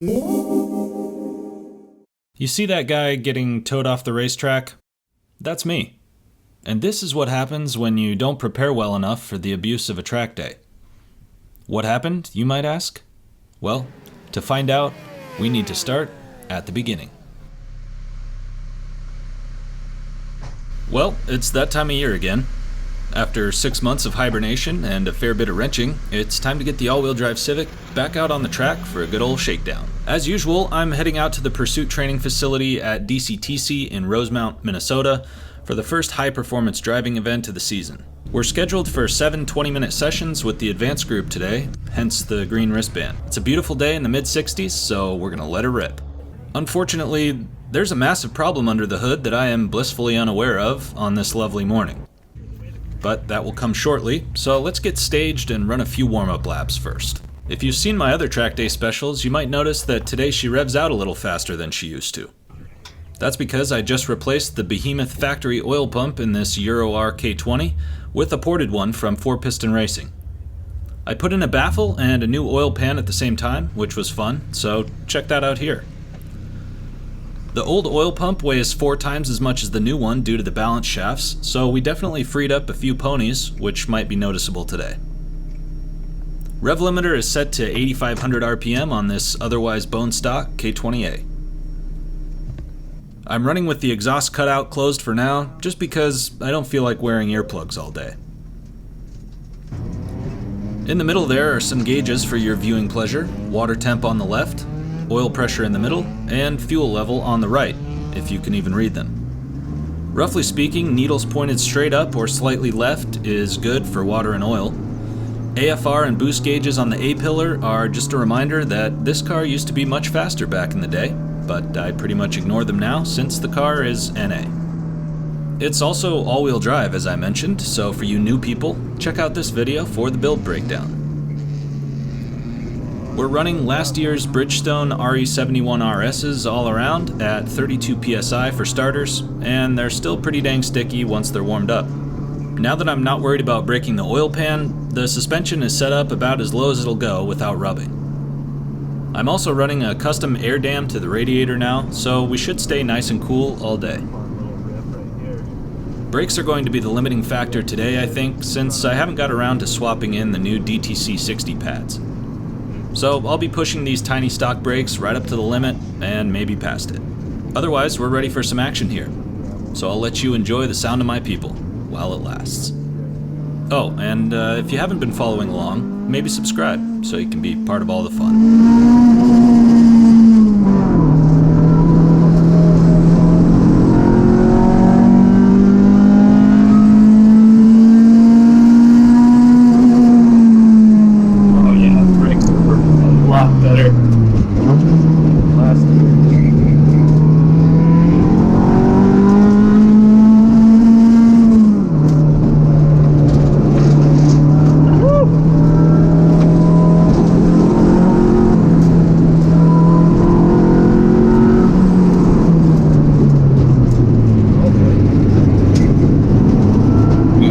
You see that guy getting towed off the racetrack? That's me. And this is what happens when you don't prepare well enough for the abuse of a track day. What happened, you might ask? Well, to find out, we need to start at the beginning. Well, it's that time of year again. After 6 months of hibernation and a fair bit of wrenching, it's time to get the all-wheel drive Civic back out on the track for a good old shakedown. As usual, I'm heading out to the Pursuit Training Facility at DCTC in Rosemount, Minnesota, for the first high-performance driving event of the season. We're scheduled for 7 20-minute sessions with the advanced group today, hence the green wristband. It's a beautiful day in the mid-60s, so we're gonna let her rip. Unfortunately, there's a massive problem under the hood that I am blissfully unaware of on this lovely morning. But that will come shortly, so let's get staged and run a few warm-up laps first. If you've seen my other track day specials, you might notice that today she revs out a little faster than she used to. That's because I just replaced the behemoth factory oil pump in this Euro R K20 with a ported one from 4Piston Racing. I put in a baffle and a new oil pan at the same time, which was fun, so check that out here. The old oil pump weighs 4 times as much as the new one due to the balance shafts, so we definitely freed up a few ponies, which might be noticeable today. Rev limiter is set to 8,500 RPM on this otherwise bone stock K20A. I'm running with the exhaust cutout closed for now, just because I don't feel like wearing earplugs all day. In the middle there are some gauges for your viewing pleasure: water temp on the left, oil pressure in the middle, and fuel level on the right, if you can even read them. Roughly speaking, needles pointed straight up or slightly left is good for water and oil. AFR and boost gauges on the A-pillar are just a reminder that this car used to be much faster back in the day, but I pretty much ignore them now since the car is NA. It's also all-wheel drive, as I mentioned, so for you new people, check out this video for the build breakdown. We're running last year's Bridgestone RE71 RS's all around at 32 PSI for starters, and they're still pretty dang sticky once they're warmed up. Now that I'm not worried about breaking the oil pan, the suspension is set up about as low as it'll go without rubbing. I'm also running a custom air dam to the radiator now, so we should stay nice and cool all day. Brakes are going to be the limiting factor today, I think, since I haven't got around to swapping in the new DTC 60 pads. So I'll be pushing these tiny stock brakes right up to the limit and maybe past it. Otherwise, we're ready for some action here. So I'll let you enjoy the sound of my people while it lasts. Oh, and if you haven't been following along, maybe subscribe so you can be part of all the fun.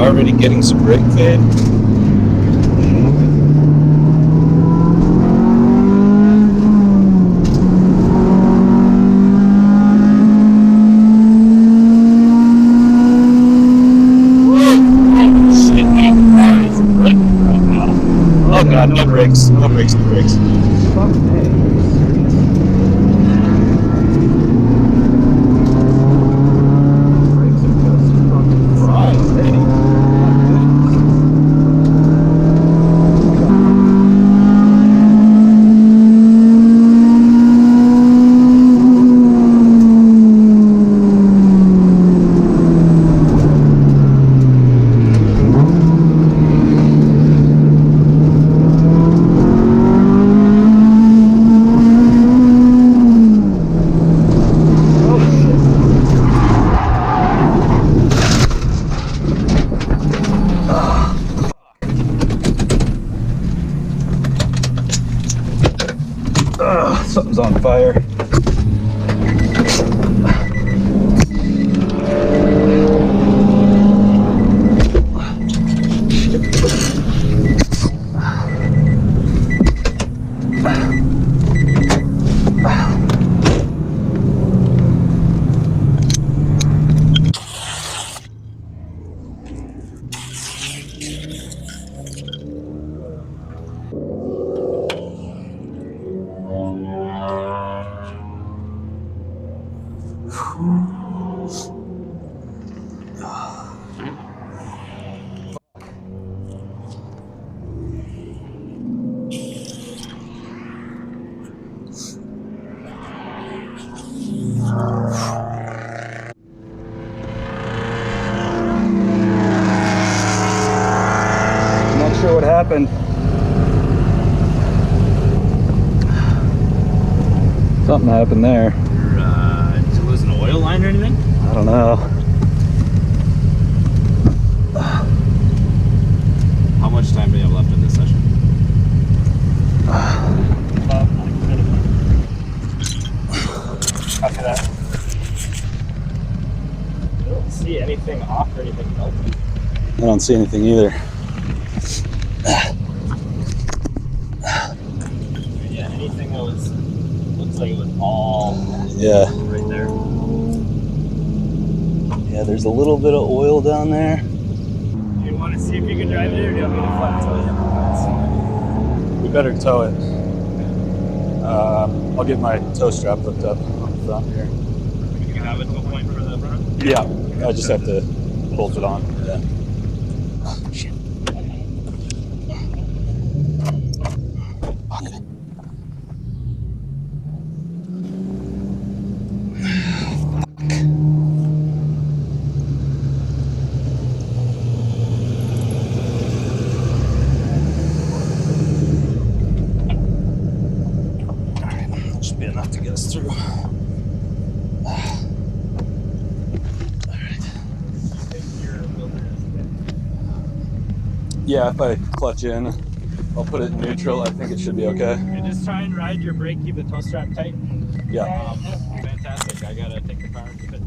Already getting some brake fade. Oh god, no brakes, no brakes, no brakes. Something's on fire. happened. Something happened there. Did you lose an oil line or anything? I don't know. How much time do you have left in this session? About 9 minutes. Copy that. I don't see anything off or anything melted. I don't see anything either. Yeah, anything that was, looks like it was all Yeah. right there. Yeah, there's a little bit of oil down there. Do you want to see if you can drive it or do you want me to flat tow it? We better tow it. I'll get my tow strap hooked up on the front here. You can have a tow point for the front? Yeah, I just have to bolt it on. Yeah. Shit. Okay. That should be enough to get us through. Yeah, if I clutch in, I'll put it in neutral. I think it should be okay. You just try and ride your brake, keep the tow strap tight. Yeah. Fantastic. I gotta take the car and keep it.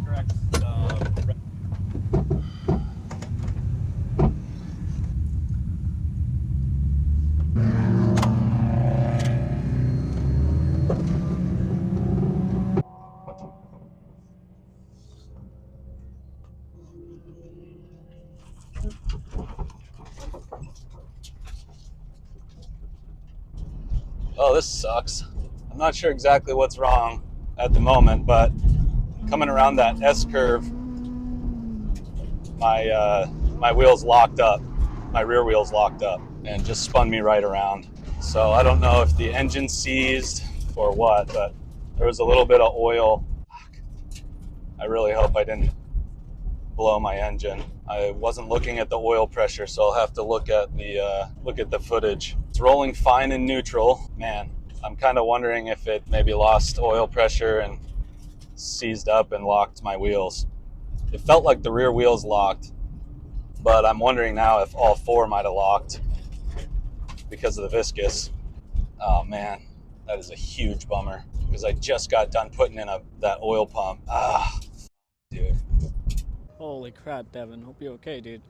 Correct. Oh, this sucks. I'm not sure exactly what's wrong at the moment, but coming around that S curve, my wheels locked up. My rear wheels locked up and just spun me right around. So I don't know if the engine seized or what, but there was a little bit of oil. I really hope I didn't blow my engine. I wasn't looking at the oil pressure, so I'll have to look at the footage. It's rolling fine in neutral. Man, I'm kind of wondering if it maybe lost oil pressure and seized up and locked my wheels. It felt like the rear wheels locked, but I'm wondering now if all four might have locked because of the viscous. Oh man, that is a huge bummer because I just got done putting in that oil pump. Dude. Holy crap, Devin. Hope you're okay, dude.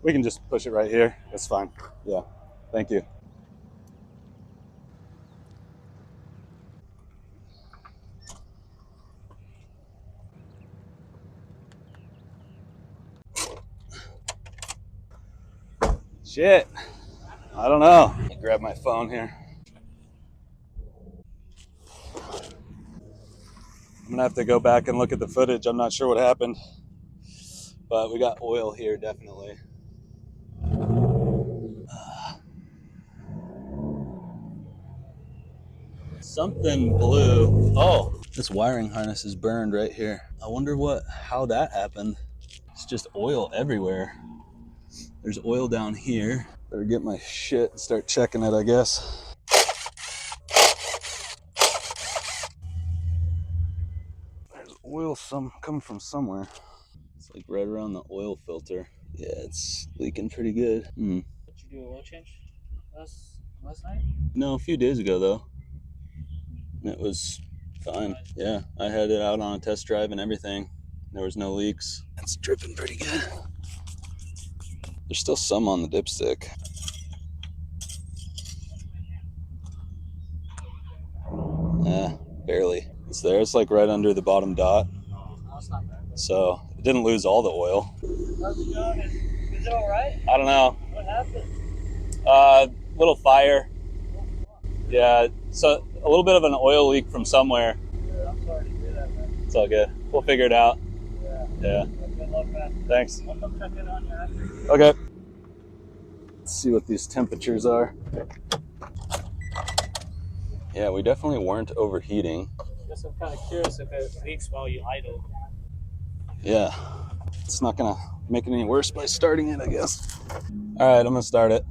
We can just push it right here. That's fine. Yeah. Thank you. Shit. I don't know. Let me grab my phone here. I'm gonna have to go back and look at the footage. I'm not sure what happened, but we got oil here definitely. Something blew. Oh, this wiring harness is burned right here. I wonder how that happened. It's just oil everywhere. There's oil down here. Better get my shit and start checking it, I guess. There's oil coming from somewhere. It's like right around the oil filter. Yeah, it's leaking pretty good. Did you do a oil change last night? No, a few days ago though. It was fine. Yeah, I had it out on a test drive and everything. There was no leaks. It's dripping pretty good. There's still some on the dipstick. Barely. It's there. It's like right under the bottom dot. Oh, that's not bad. So it didn't lose all the oil. How's it going? Is it alright? I don't know. What happened? Little fire. Yeah, so a little bit of an oil leak from somewhere. Yeah, I'm sorry to hear that, man. It's all good. We'll figure it out. Yeah. Yeah. Good luck, man. Thanks. I'll come check in on you after. Okay. Let's see what these temperatures are. Yeah, we definitely weren't overheating. Guess I'm kind of curious if it leaks while you idle. Yeah. It's not gonna make it any worse by starting it, I guess. All right, I'm gonna start it.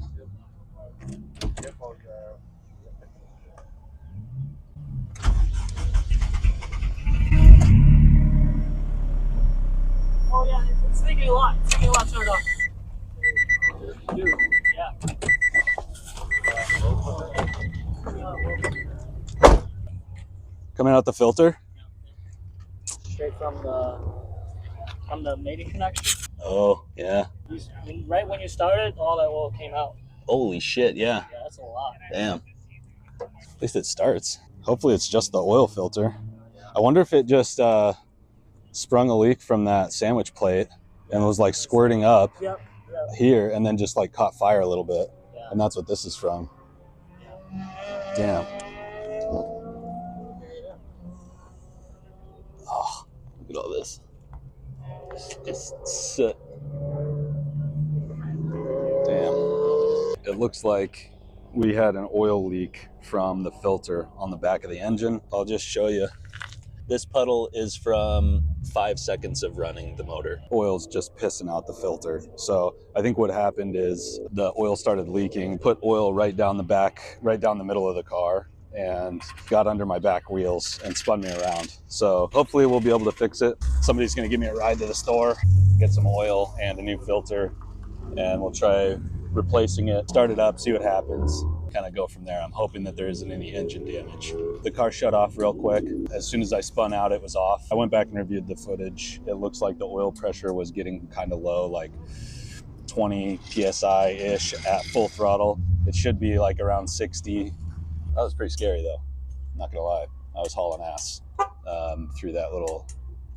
Oh yeah, it's leaking a lot. It's leaking a lot. Turn it off. Dude, yeah. Coming out the filter. Straight from the mating connection. Oh, yeah. Right when you started, all that oil came out. Holy shit, yeah. Yeah, that's a lot. Damn. At least it starts. Hopefully it's just the oil filter. I wonder if it just sprung a leak from that sandwich plate and was like squirting up Yep. here and then just like caught fire a little bit. Yeah. And that's what this is from. Damn. Oh, look at all this. Just soot. Damn. It looks like we had an oil leak from the filter on the back of the engine. I'll just show you. This puddle is from 5 seconds of running the motor. Oil's just pissing out the filter. So I think what happened is the oil started leaking, put oil right down the back, right down the middle of the car, and got under my back wheels and spun me around. So hopefully we'll be able to fix it. Somebody's gonna give me a ride to the store, get some oil and a new filter, and we'll try replacing it, start it up, see what happens, kind of go from there. I'm hoping that there isn't any engine damage. The car shut off real quick. As soon as I spun out, it was off. I went back and reviewed the footage. It looks like the oil pressure was getting kind of low, like 20 PSI-ish at full throttle. It should be like around 60. That was pretty scary though, not gonna lie. I was hauling ass through that little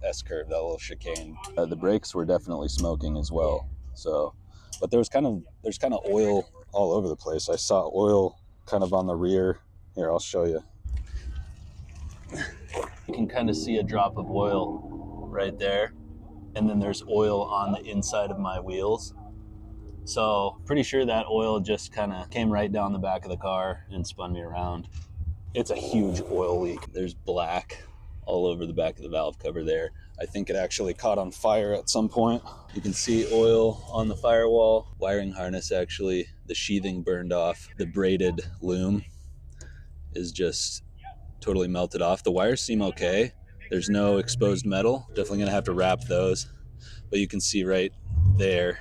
S-curve, that little chicane. The brakes were definitely smoking as well. So, but there's kind of oil all over the place. I saw oil kind of on the rear. Here, I'll show you. You can kind of see a drop of oil right there. And then there's oil on the inside of my wheels. So pretty sure that oil just kind of came right down the back of the car and spun me around. It's a huge oil leak. There's black all over the back of the valve cover there. I think it actually caught on fire at some point. You can see oil on the firewall. Wiring harness, actually, the sheathing burned off. The braided loom is just totally melted off. The wires seem okay. There's no exposed metal. Definitely gonna have to wrap those. But you can see right there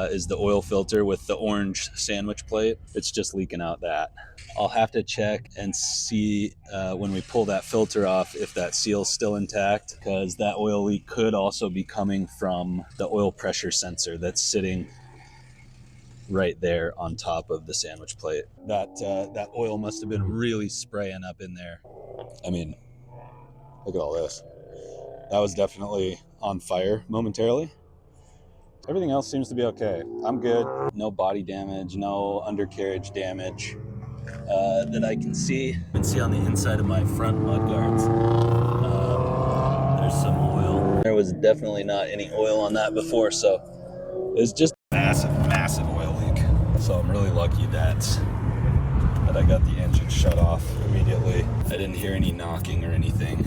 is the oil filter with the orange sandwich plate. It's just leaking out that. I'll have to check and see when we pull that filter off if that seal's still intact, because that oil leak could also be coming from the oil pressure sensor that's sitting right there on top of the sandwich plate. That oil must have been really spraying up in there. I mean, look at all this. That was definitely on fire momentarily. Everything else seems to be okay. I'm good. No body damage, no undercarriage damage that I can see. You can see on the inside of my front mud guards. There's some oil. There was definitely not any oil on that before, so it's just massive oil leak. So I'm really lucky that I got the engine shut off immediately. I didn't hear any knocking or anything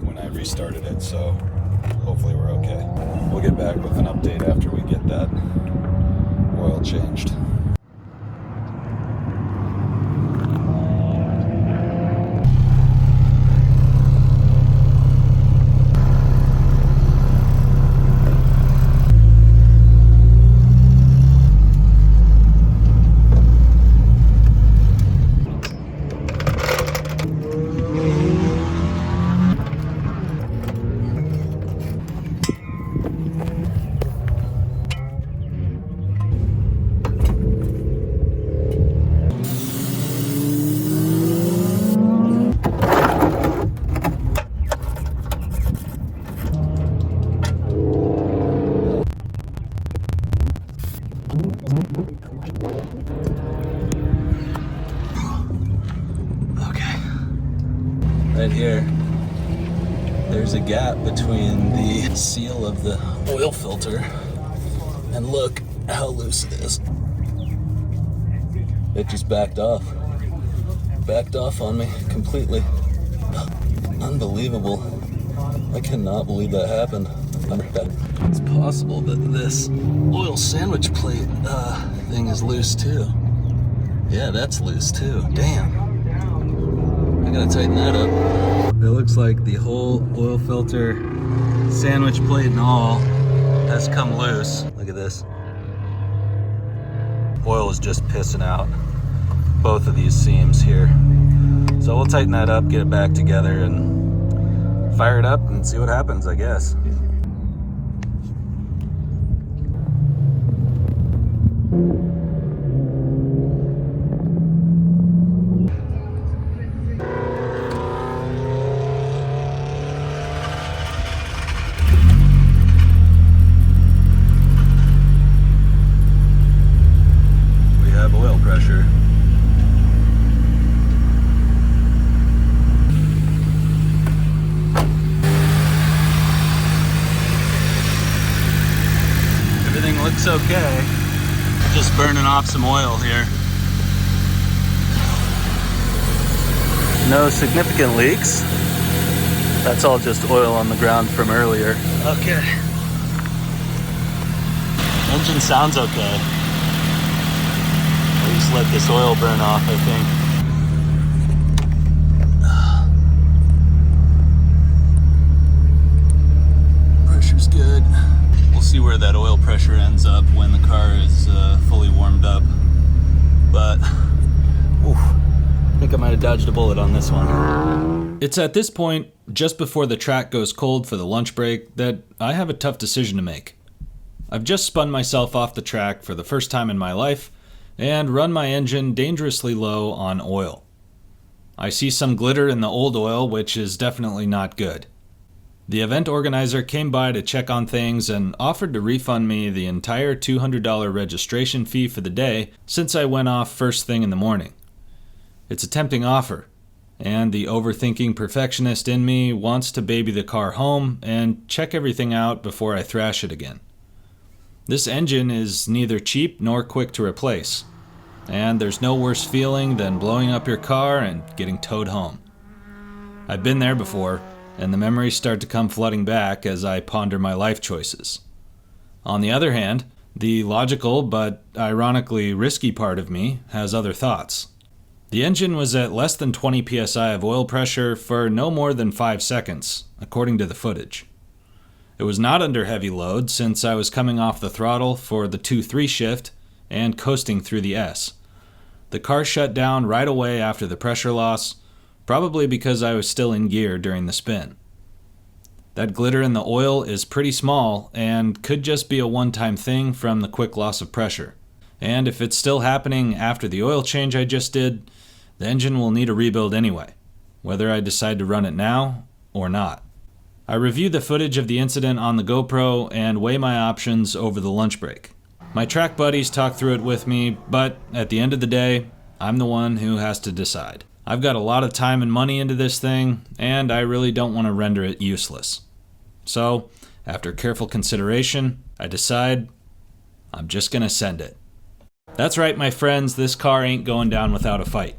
when I restarted it, so hopefully we're okay. We'll get back with an update after we get that oil changed. Right here, there's a gap between the seal of the oil filter, and look how loose it is. It just backed off on me completely. Unbelievable. I cannot believe that happened. It's possible that this oil sandwich plate thing is loose too. Yeah, that's loose too. Damn. I gotta tighten that up. It looks like the whole oil filter, sandwich plate and all, has come loose. Look at this. Oil is just pissing out both of these seams here. So we'll tighten that up, get it back together, and fire it up and see what happens, I guess. We have oil pressure. Looks okay. Just burning off some oil here. No significant leaks. That's all just oil on the ground from earlier. Okay. Engine sounds okay. I'll just let this oil burn off, I think. Pressure's good. See where that oil pressure ends up when the car is fully warmed up. But I think I might have dodged a bullet on this one. It's at this point, just before the track goes cold for the lunch break, that I have a tough decision to make. I've just spun myself off the track for the first time in my life and run my engine dangerously low on oil. I see some glitter in the old oil, which is definitely not good. The event organizer came by to check on things and offered to refund me the entire $200 registration fee for the day since I went off first thing in the morning. It's a tempting offer, and the overthinking perfectionist in me wants to baby the car home and check everything out before I thrash it again. This engine is neither cheap nor quick to replace, and there's no worse feeling than blowing up your car and getting towed home. I've been there before, and the memories start to come flooding back as I ponder my life choices. On the other hand, the logical but ironically risky part of me has other thoughts. The engine was at less than 20 psi of oil pressure for no more than 5 seconds, according to the footage. It was not under heavy load since I was coming off the throttle for the 2-3 shift and coasting through the S. The car shut down right away after the pressure loss, probably because I was still in gear during the spin. That glitter in the oil is pretty small and could just be a one-time thing from the quick loss of pressure. And if it's still happening after the oil change I just did, the engine will need a rebuild anyway, whether I decide to run it now or not. I review the footage of the incident on the GoPro and weigh my options over the lunch break. My track buddies talk through it with me, but at the end of the day, I'm the one who has to decide. I've got a lot of time and money into this thing, and I really don't want to render it useless. So, after careful consideration, I decide I'm just gonna send it. That's right, my friends, this car ain't going down without a fight.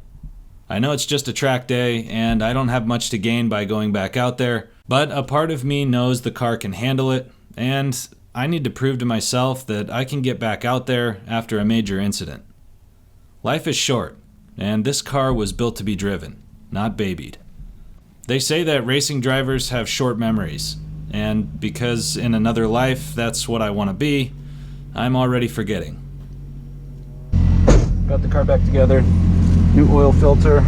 I know it's just a track day, and I don't have much to gain by going back out there, but a part of me knows the car can handle it, and I need to prove to myself that I can get back out there after a major incident. Life is short, and this car was built to be driven, not babied. They say that racing drivers have short memories, and because in another life that's what I want to be, I'm already forgetting. Got the car back together, new oil filter,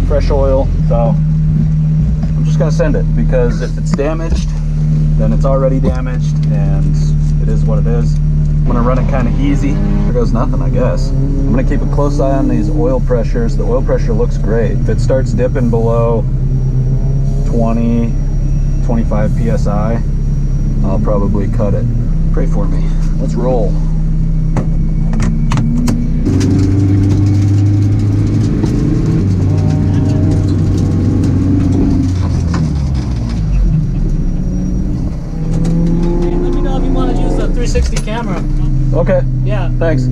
fresh oil, so I'm just gonna send it because if it's damaged, then it's already damaged and it is what it is. I'm gonna run it kind of easy. There goes nothing, I guess. I'm gonna keep a close eye on these oil pressures. The oil pressure looks great. If it starts dipping below 20, 25 psi, I'll probably cut it. Pray for me. Let's roll. Yeah. Thanks.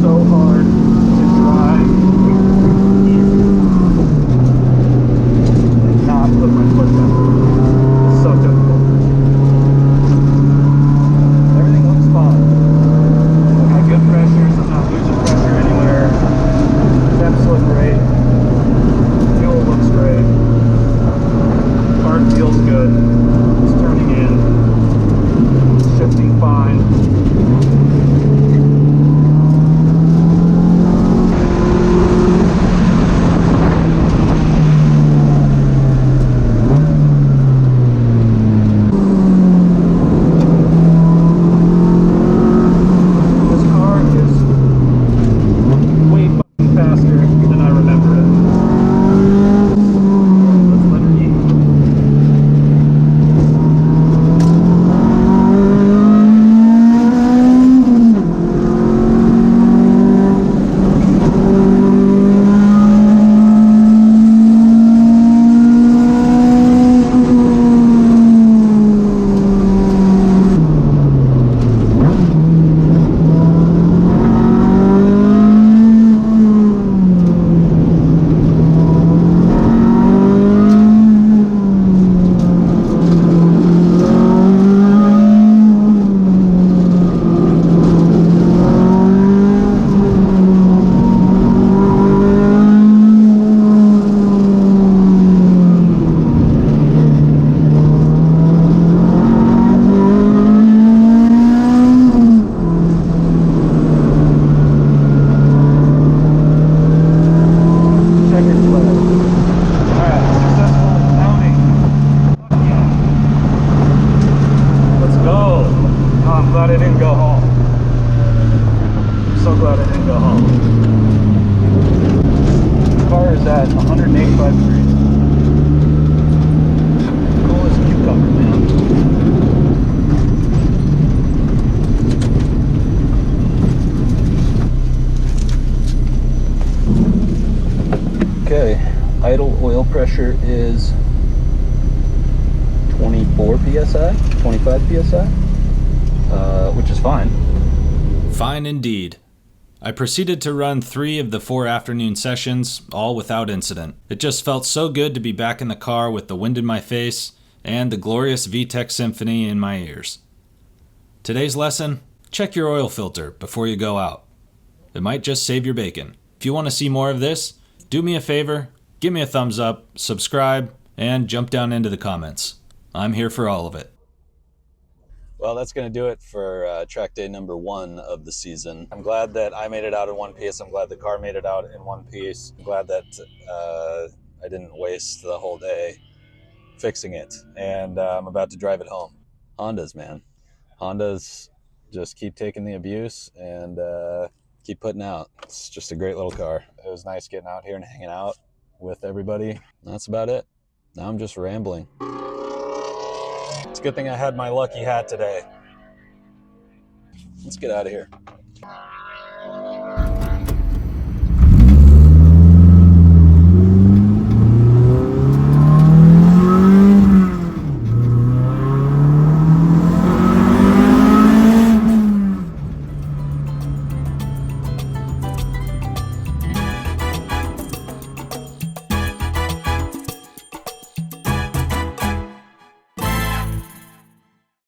So hard to drive and not put my foot down. It's so difficult. Everything looks fine. I got good pressures. I'm not losing pressure anywhere. Temps look great. Fuel looks great. Car feels good. It's turning in. Shifting fine. This car is way fucking faster than I remember it. Let's let her eat. Checkered flag. Alright, successful mounting. Fuck yeah. Let's go. Oh, I'm glad I didn't go home. I'm so glad I didn't go home. The car is at 185 degrees. Cool as a cucumber, man. Okay, idle oil pressure is 24 psi, 25 psi, which is fine. Fine indeed. I proceeded to run 3 of the 4 afternoon sessions, all without incident. It just felt so good to be back in the car with the wind in my face and the glorious VTEC symphony in my ears. Today's lesson: check your oil filter before you go out. It might just save your bacon. If you want to see more of this, do me a favor, give me a thumbs up, subscribe, and jump down into the comments. I'm here for all of it. Well, that's going to do it for track day number 1 of the season. I'm glad that I made it out in one piece. I'm glad the car made it out in one piece. I'm glad that I didn't waste the whole day fixing it. And I'm about to drive it home. Hondas, man. Hondas just keep taking the abuse and keep putting out. It's just a great little car. It was nice getting out here and hanging out with everybody. That's about it. Now I'm just rambling. It's a good thing I had my lucky hat today. Let's get out of here.